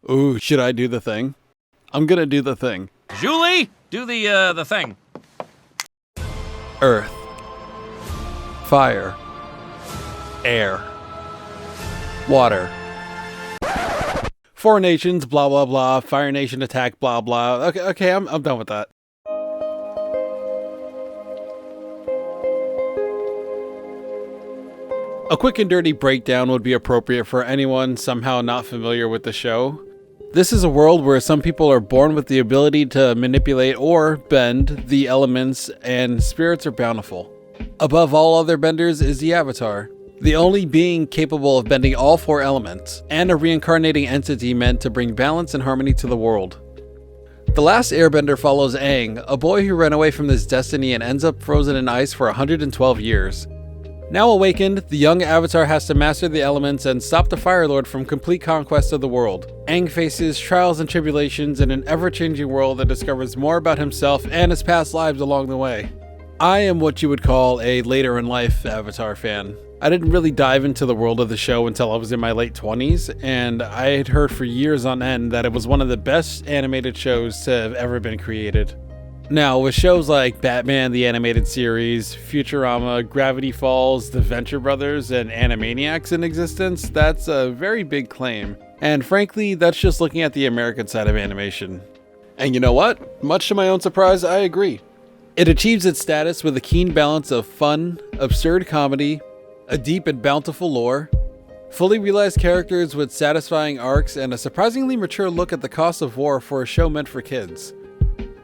Ooh, should I do the thing? I'm gonna do the thing. Julie, do the thing. Earth. Fire. Air. Water. Four nations, blah blah blah, Fire Nation attack, blah blah. Okay, I'm done with that. A quick and dirty breakdown would be appropriate for anyone somehow not familiar with the show. This is a world where some people are born with the ability to manipulate or bend the elements, and spirits are bountiful. Above all other benders is the Avatar, the only being capable of bending all four elements, and a reincarnating entity meant to bring balance and harmony to the world. The Last Airbender follows Aang, a boy who ran away from his destiny and ends up frozen in ice for 112 years. Now awakened, the young Avatar has to master the elements and stop the Fire Lord from complete conquest of the world. Aang faces trials and tribulations in an ever-changing world that discovers more about himself and his past lives along the way. I am what you would call a later in life Avatar fan. I didn't really dive into the world of the show until I was in my late 20s, and I had heard for years on end that it was one of the best animated shows to have ever been created. Now, with shows like Batman the Animated Series, Futurama, Gravity Falls, The Venture Brothers, and Animaniacs in existence, that's a very big claim. And frankly, that's just looking at the American side of animation. And you know what? Much to my own surprise, I agree. It achieves its status with a keen balance of fun, absurd comedy, a deep and bountiful lore, fully realized characters with satisfying arcs, and a surprisingly mature look at the cost of war for a show meant for kids.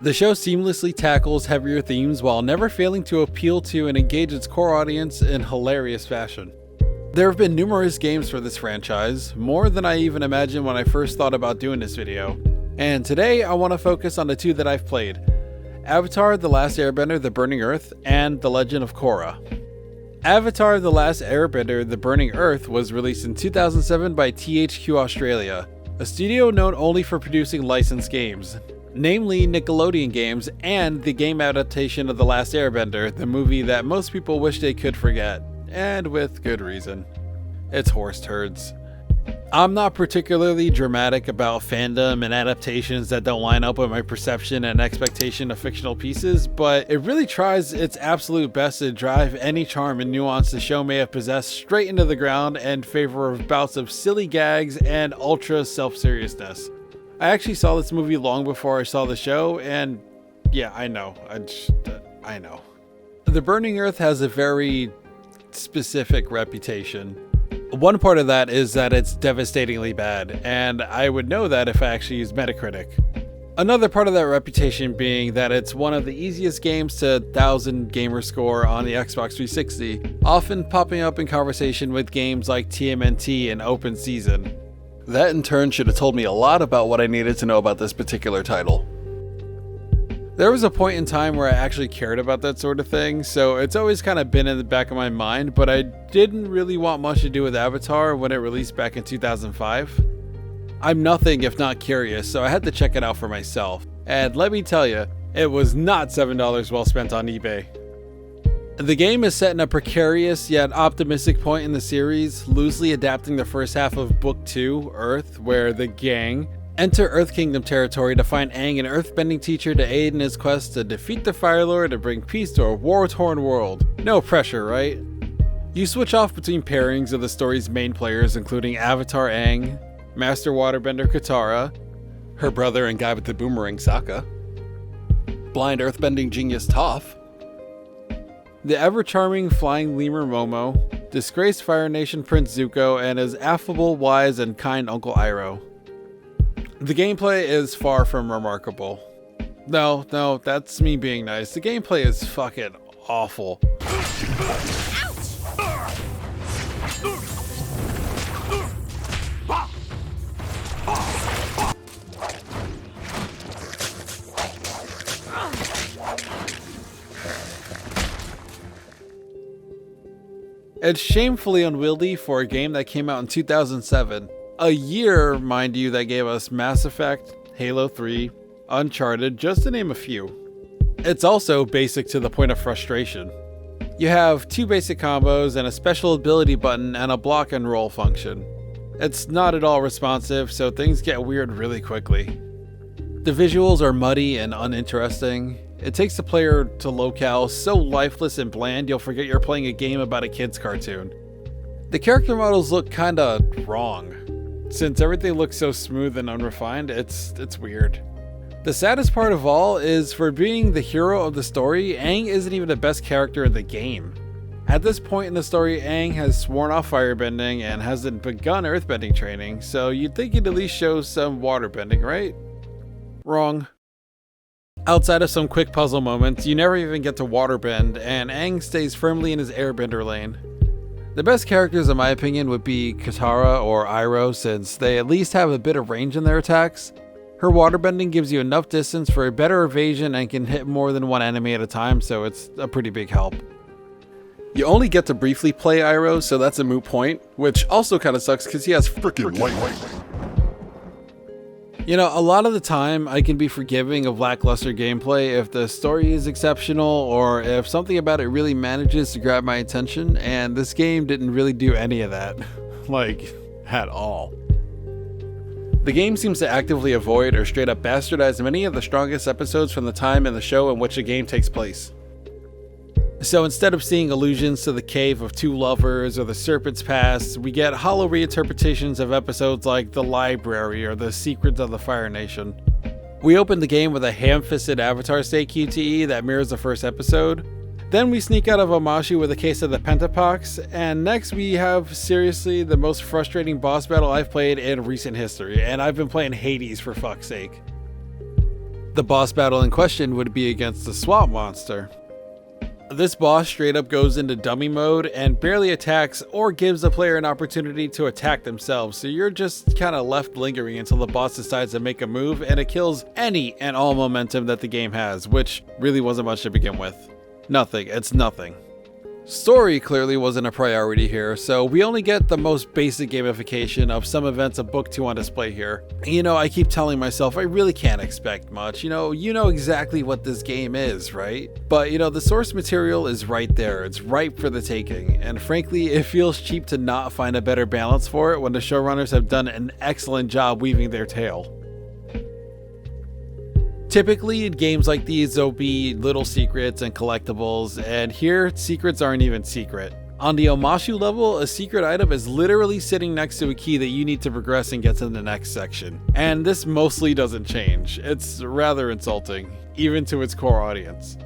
The show seamlessly tackles heavier themes while never failing to appeal to and engage its core audience in hilarious fashion. There have been numerous games for this franchise, more than I even imagined when I first thought about doing this video. And today I want to focus on the two that I've played: Avatar: The Last Airbender, The Burning Earth, and The Legend of Korra. Avatar: The Last Airbender, The Burning Earth was released in 2007 by THQ Australia, a studio known only for producing licensed games, namely Nickelodeon games and the game adaptation of The Last Airbender, the movie that most people wish they could forget, and with good reason. It's horse turds. I'm not particularly dramatic about fandom and adaptations that don't line up with my perception and expectation of fictional pieces, but it really tries its absolute best to drive any charm and nuance the show may have possessed straight into the ground in favor of bouts of silly gags and ultra self-seriousness. I actually saw this movie long before I saw the show, and yeah, I know. I know. The Burning Earth has a very specific reputation. One part of that is that it's devastatingly bad, and I would know that if I actually used Metacritic. Another part of that reputation being that it's one of the easiest games to 1000 gamer score on the Xbox 360, often popping up in conversation with games like TMNT and Open Season. That in turn should have told me a lot about what I needed to know about this particular title. There was a point in time where I actually cared about that sort of thing, so it's always kind of been in the back of my mind, but I didn't really want much to do with Avatar when it released back in 2005. I'm nothing if not curious, so I had to check it out for myself. And let me tell you, it was not $7 well spent on eBay. The game is set in a precarious yet optimistic point in the series, loosely adapting the first half of Book 2, Earth, where the gang enter Earth Kingdom territory to find Aang, an earthbending teacher, to aid in his quest to defeat the Fire Lord and bring peace to a war-torn world. No pressure, right? You switch off between pairings of the story's main players, including Avatar Aang, Master Waterbender Katara, her brother and guy with the boomerang Sokka, blind earthbending genius Toph, the ever-charming flying lemur Momo, disgraced Fire Nation Prince Zuko, and his affable, wise, and kind Uncle Iroh. The gameplay is far from remarkable. No, that's me being nice. The gameplay is fucking awful. It's shamefully unwieldy for a game that came out in 2007. A year, mind you, that gave us Mass Effect, Halo 3, Uncharted, just to name a few. It's also basic to the point of frustration. You have two basic combos and a special ability button and a block and roll function. It's not at all responsive, so things get weird really quickly. The visuals are muddy and uninteresting. It takes the player to locales so lifeless and bland you'll forget you're playing a game about a kid's cartoon. The character models look kinda wrong. Since everything looks so smooth and unrefined, it's weird. The saddest part of all is, for being the hero of the story, Aang isn't even the best character in the game. At this point in the story, Aang has sworn off firebending and hasn't begun earthbending training, so you'd think he'd at least show some waterbending, right? Wrong. Outside of some quick puzzle moments, you never even get to waterbend, and Aang stays firmly in his airbender lane. The best characters in my opinion would be Katara or Iroh, since they at least have a bit of range in their attacks. Her waterbending gives you enough distance for a better evasion and can hit more than one enemy at a time, so it's a pretty big help. You only get to briefly play Iroh, so that's a moot point, which also kinda sucks because he has frickin' lightning. You know, a lot of the time I can be forgiving of lackluster gameplay if the story is exceptional or if something about it really manages to grab my attention, and this game didn't really do any of that. Like, at all. The game seems to actively avoid or straight up bastardize many of the strongest episodes from the time in the show in which the game takes place. So instead of seeing allusions to the Cave of Two Lovers or the Serpent's Past, we get hollow reinterpretations of episodes like The Library or The Secrets of the Fire Nation. We open the game with a ham-fisted Avatar State QTE that mirrors the first episode. Then we sneak out of Omashu with a case of the Pentapox, and next we have seriously the most frustrating boss battle I've played in recent history, and I've been playing Hades for fuck's sake. The boss battle in question would be against the Swamp Monster. This boss straight up goes into dummy mode and barely attacks or gives the player an opportunity to attack themselves, so you're just kinda left lingering until the boss decides to make a move, and it kills any and all momentum that the game has, which really wasn't much to begin with. Nothing, it's nothing. Story clearly wasn't a priority here, so we only get the most basic gamification of some events of Book 2 on display here. You know, I keep telling myself I really can't expect much. You know exactly what this game is, right? But the source material is right there, it's ripe for the taking, and frankly, it feels cheap to not find a better balance for it when the showrunners have done an excellent job weaving their tale. Typically, in games like these, there'll be little secrets and collectibles, and here, secrets aren't even secret. On the Omashu level, a secret item is literally sitting next to a key that you need to progress and get to the next section. And this mostly doesn't change. It's rather insulting, even to its core audience.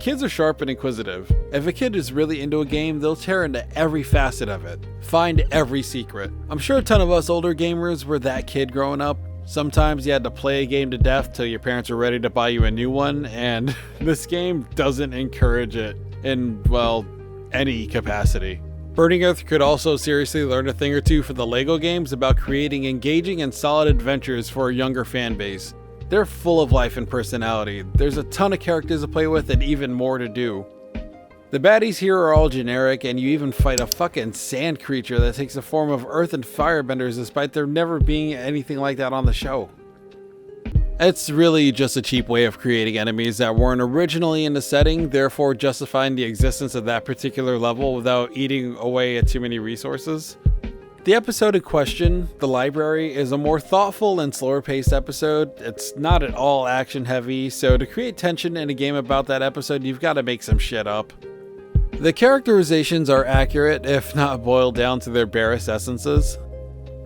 Kids are sharp and inquisitive. If a kid is really into a game, they'll tear into every facet of it, find every secret. I'm sure a ton of us older gamers were that kid growing up. Sometimes you had to play a game to death till your parents were ready to buy you a new one, and this game doesn't encourage it in, well, any capacity. Burning Earth could also seriously learn a thing or two from the LEGO games about creating engaging and solid adventures for a younger fan base. They're full of life and personality, there's a ton of characters to play with and even more to do. The baddies here are all generic, and you even fight a fucking sand creature that takes the form of earth and firebenders despite there never being anything like that on the show. It's really just a cheap way of creating enemies that weren't originally in the setting, therefore justifying the existence of that particular level without eating away at too many resources. The episode in question, The Library, is a more thoughtful and slower paced episode. It's not at all action heavy, so to create tension in a game about that episode, you've got to make some shit up. The characterizations are accurate, if not boiled down to their barest essences.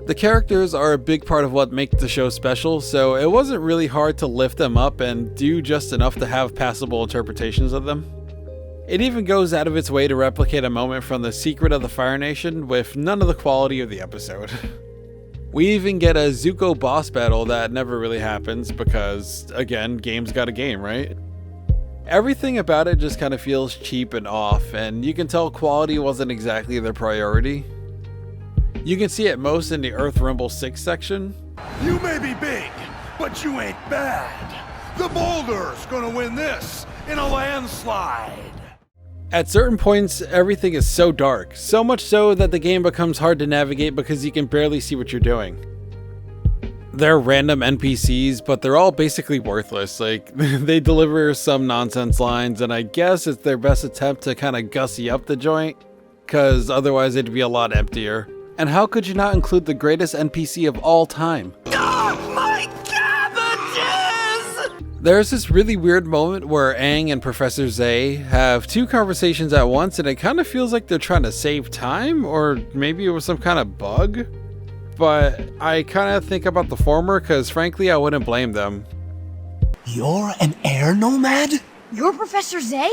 The characters are a big part of what makes the show special, so it wasn't really hard to lift them up and do just enough to have passable interpretations of them. It even goes out of its way to replicate a moment from The Secret of the Fire Nation with none of the quality of the episode. We even get a Zuko boss battle that never really happens because, again, game's got a game, right? Everything about it just kind of feels cheap and off, and you can tell quality wasn't exactly their priority. You can see it most in the Earth Rumble 6 section. You may be big, but you ain't bad. The Boulder's gonna win this in a landslide. At certain points, everything is so dark, so much so that the game becomes hard to navigate because you can barely see what you're doing. They're random NPCs, but they're all basically worthless. Like, they deliver some nonsense lines, and I guess it's their best attempt to kind of gussy up the joint, because otherwise it'd be a lot emptier. And how could you not include the greatest NPC of all time? Oh, my cabbages! There's this really weird moment where Aang and Professor Zay have two conversations at once, and it kind of feels like they're trying to save time, or maybe it was some kind of bug. But I kind of think about the former, because frankly I wouldn't blame them. You're an air nomad? You're Professor Zay?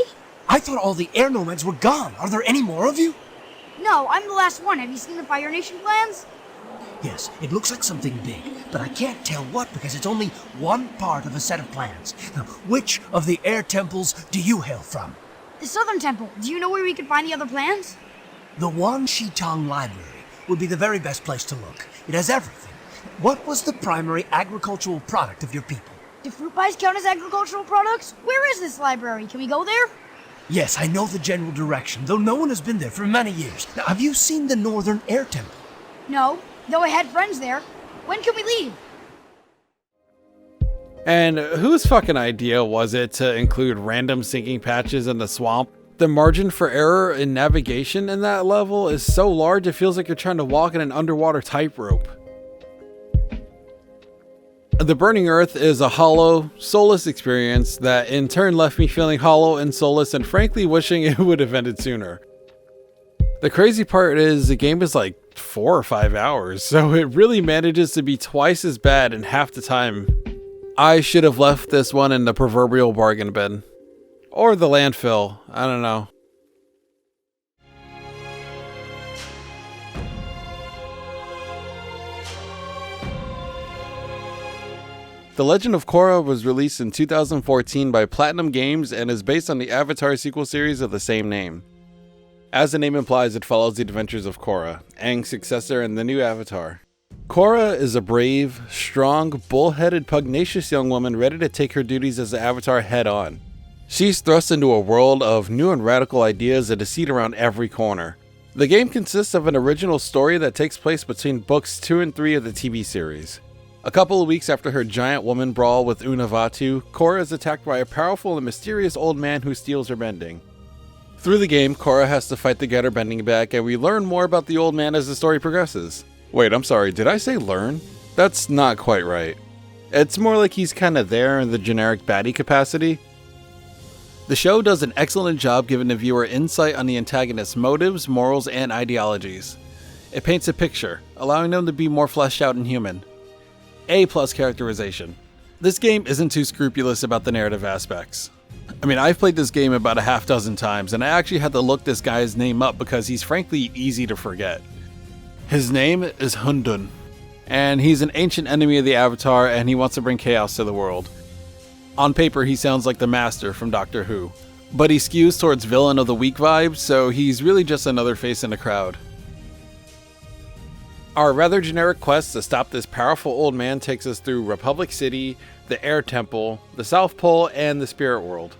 I thought all the air nomads were gone. Are there any more of you? No, I'm the last one. Have you seen the Fire Nation plans? Yes, it looks like something big, but I can't tell what because it's only one part of a set of plans. Now, which of the air temples do you hail from? The Southern Temple. Do you know where we could find the other plans? The Wan Shitang Library would be the very best place to look. It has everything. What was the primary agricultural product of your people? Do fruit pies count as agricultural products? Where is this library? Can we go there? Yes, I know the general direction, though no one has been there for many years. Now, have you seen the Northern Air Temple? No, though I had friends there. When can we leave? And whose fucking idea was it to include random sinking patches in the swamp? The margin for error in navigation in that level is so large it feels like you're trying to walk in an underwater tightrope. The Burning Earth is a hollow, soulless experience that in turn left me feeling hollow and soulless and frankly wishing it would have ended sooner. The crazy part is the game is like 4 or 5 hours, so it really manages to be twice as bad in half the time. I should have left this one in the proverbial bargain bin. Or the landfill, I don't know. The Legend of Korra was released in 2014 by PlatinumGames and is based on the Avatar sequel series of the same name. As the name implies, it follows the adventures of Korra, Aang's successor and the new Avatar. Korra is a brave, strong, bull-headed, pugnacious young woman ready to take her duties as the Avatar head-on. She's thrust into a world of new and radical ideas and deceit around every corner. The game consists of an original story that takes place between books 2 and 3 of the TV series. A couple of weeks after her giant woman brawl with Unavatu, Korra is attacked by a powerful and mysterious old man who steals her bending. Through the game, Korra has to fight to get her bending back, and we learn more about the old man as the story progresses. Wait, I'm sorry, did I say learn? That's not quite right. It's more like he's kinda there in the generic baddie capacity. The show does an excellent job giving the viewer insight on the antagonist's motives, morals, and ideologies. It paints a picture, allowing them to be more fleshed out and human. A+ characterization. This game isn't too scrupulous about the narrative aspects. I mean, I've played this game about a half dozen times, and I actually had to look this guy's name up because he's frankly easy to forget. His name is Hundun, and he's an ancient enemy of the Avatar, and he wants to bring chaos to the world. On paper, he sounds like the Master from Doctor Who, but he skews towards villain of the week vibes, so he's really just another face in the crowd. Our rather generic quest to stop this powerful old man takes us through Republic City, the Air Temple, the South Pole, and the Spirit World.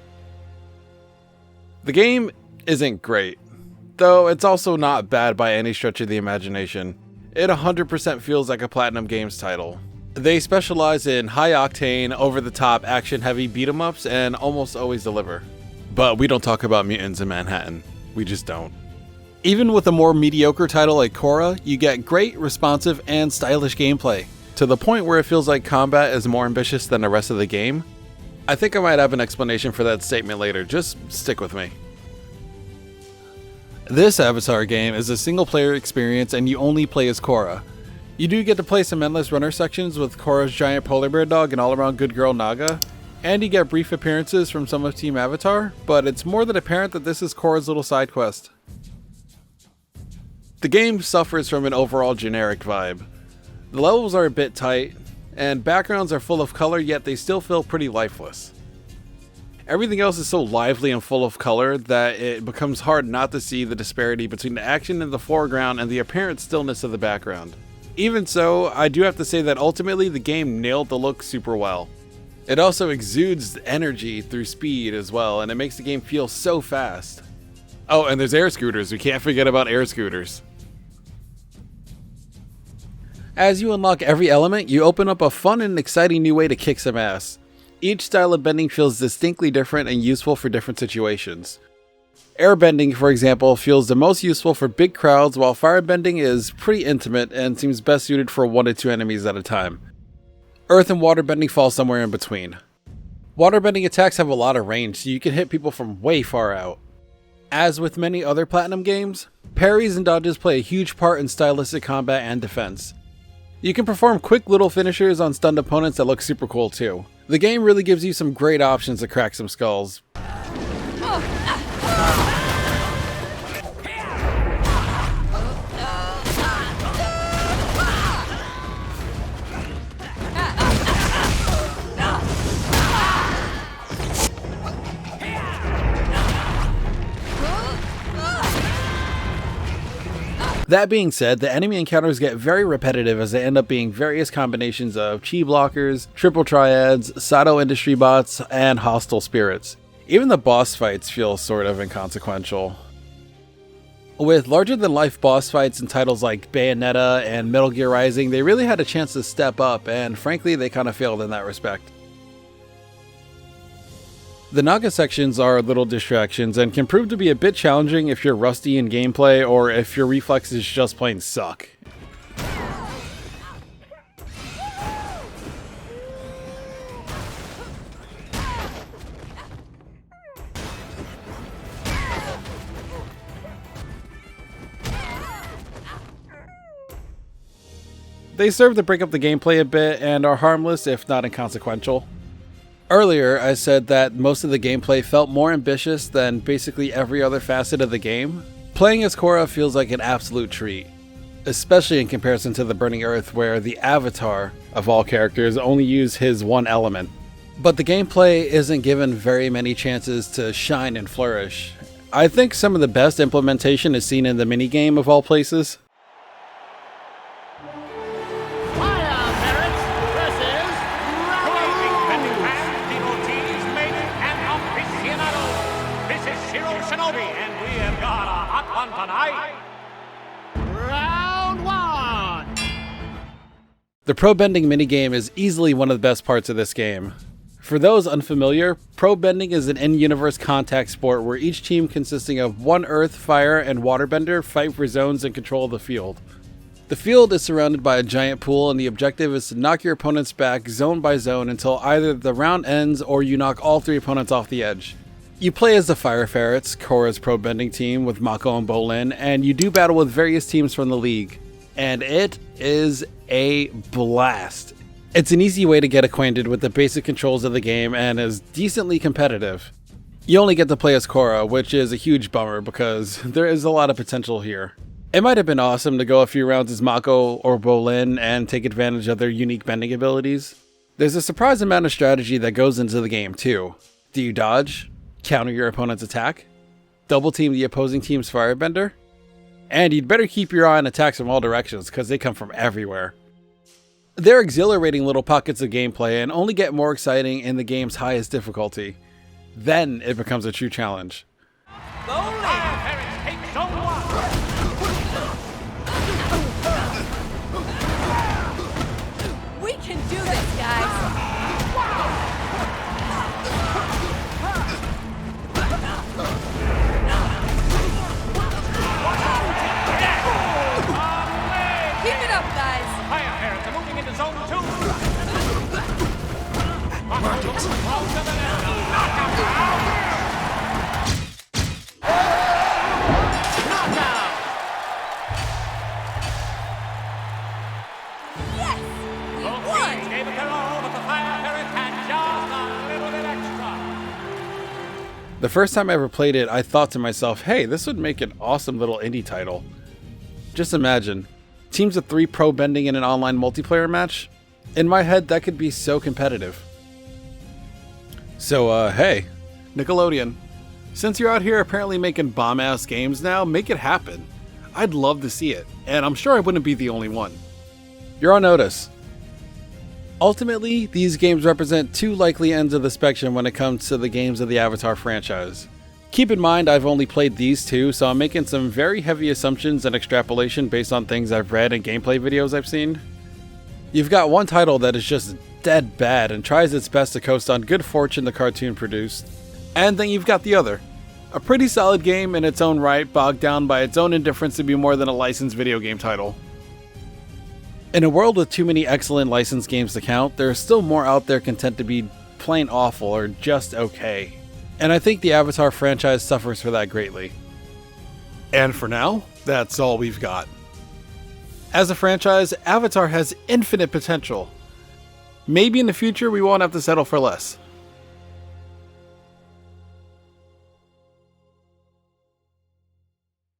The game isn't great, though it's also not bad by any stretch of the imagination. It 100% feels like a PlatinumGames title. They specialize in high-octane, over-the-top, action-heavy beat-em-ups and almost always deliver. But we don't talk about mutants in Manhattan. We just don't. Even with a more mediocre title like Korra, you get great, responsive, and stylish gameplay, to the point where it feels like combat is more ambitious than the rest of the game. I think I might have an explanation for that statement later, just stick with me. This Avatar game is a single-player experience and you only play as Korra. You do get to play some endless runner sections with Korra's giant polar bear dog and all-around good girl Naga, and you get brief appearances from some of Team Avatar, but it's more than apparent that this is Korra's little side quest. The game suffers from an overall generic vibe. The levels are a bit tight, and backgrounds are full of color, yet they still feel pretty lifeless. Everything else is so lively and full of color that it becomes hard not to see the disparity between the action in the foreground and the apparent stillness of the background. Even so, I do have to say that ultimately the game nailed the look super well. It also exudes energy through speed as well, and it makes the game feel so fast. Oh, and there's air scooters, we can't forget about air scooters. As you unlock every element, you open up a fun and exciting new way to kick some ass. Each style of bending feels distinctly different and useful for different situations. Airbending, for example, feels the most useful for big crowds, while firebending is pretty intimate and seems best suited for 1 to 2 enemies at a time. Earth and waterbending fall somewhere in between. Waterbending attacks have a lot of range, so you can hit people from way far out. As with many other Platinum games, parries and dodges play a huge part in stylistic combat and defense. You can perform quick little finishers on stunned opponents that look super cool too. The game really gives you some great options to crack some skulls. That being said, the enemy encounters get very repetitive as they end up being various combinations of chi blockers, triple triads, Sato industry bots, and hostile spirits. Even the boss fights feel sort of inconsequential. With larger-than-life boss fights in titles like Bayonetta and Metal Gear Rising, they really had a chance to step up, and frankly, they kind of failed in that respect. The Naga sections are little distractions and can prove to be a bit challenging if you're rusty in gameplay or if your reflexes just plain suck. They serve to break up the gameplay a bit and are harmless if not inconsequential. Earlier, I said that most of the gameplay felt more ambitious than basically every other facet of the game. Playing as Korra feels like an absolute treat, especially in comparison to the Burning Earth where the avatar of all characters only use his one element. But the gameplay isn't given very many chances to shine and flourish. I think some of the best implementation is seen in the minigame of all places. The pro bending minigame is easily one of the best parts of this game. For those unfamiliar, pro bending is an in-universe contact sport where each team consisting of one earth, fire, and waterbender fight for zones and control the field. The field is surrounded by a giant pool and the objective is to knock your opponents back zone by zone until either the round ends or you knock all 3 opponents off the edge. You play as the Fire Ferrets, Korra's pro bending team with Mako and Bolin, and you do battle with various teams from the league. And it is a blast. It's an easy way to get acquainted with the basic controls of the game and is decently competitive. You only get to play as Korra, which is a huge bummer because there is a lot of potential here. It might have been awesome to go a few rounds as Mako or Bolin and take advantage of their unique bending abilities. There's a surprise amount of strategy that goes into the game too. Do you dodge? Counter your opponent's attack? Double team the opposing team's firebender? And you'd better keep your eye on attacks from all directions because they come from everywhere. They're exhilarating little pockets of gameplay and only get more exciting in the game's highest difficulty. Then it becomes a true challenge. We can do this, guys! Keep it up, guys! Fire parents are moving into zone 2! Mark it! Yes! We won! Gave it their all, but the fire parents had just a little bit extra. The first time I ever played it, I thought to myself, hey, this would make an awesome little indie title. Just imagine, teams of 3 pro bending in an online multiplayer match? In my head, that could be so competitive. So, hey, Nickelodeon, since you're out here apparently making bomb-ass games now, make it happen. I'd love to see it, and I'm sure I wouldn't be the only one. You're on notice. Ultimately, these games represent 2 likely ends of the spectrum when it comes to the games of the Avatar franchise. Keep in mind I've only played these 2, so I'm making some very heavy assumptions and extrapolation based on things I've read and gameplay videos I've seen. You've got one title that is just dead bad and tries its best to coast on good fortune the cartoon produced, and then you've got the other. A pretty solid game in its own right, bogged down by its own indifference to be more than a licensed video game title. In a world with too many excellent licensed games to count, there is still more out there content to be plain awful or just okay. And I think the Avatar franchise suffers for that greatly. And for now, that's all we've got. As a franchise, Avatar has infinite potential. Maybe in the future we won't have to settle for less.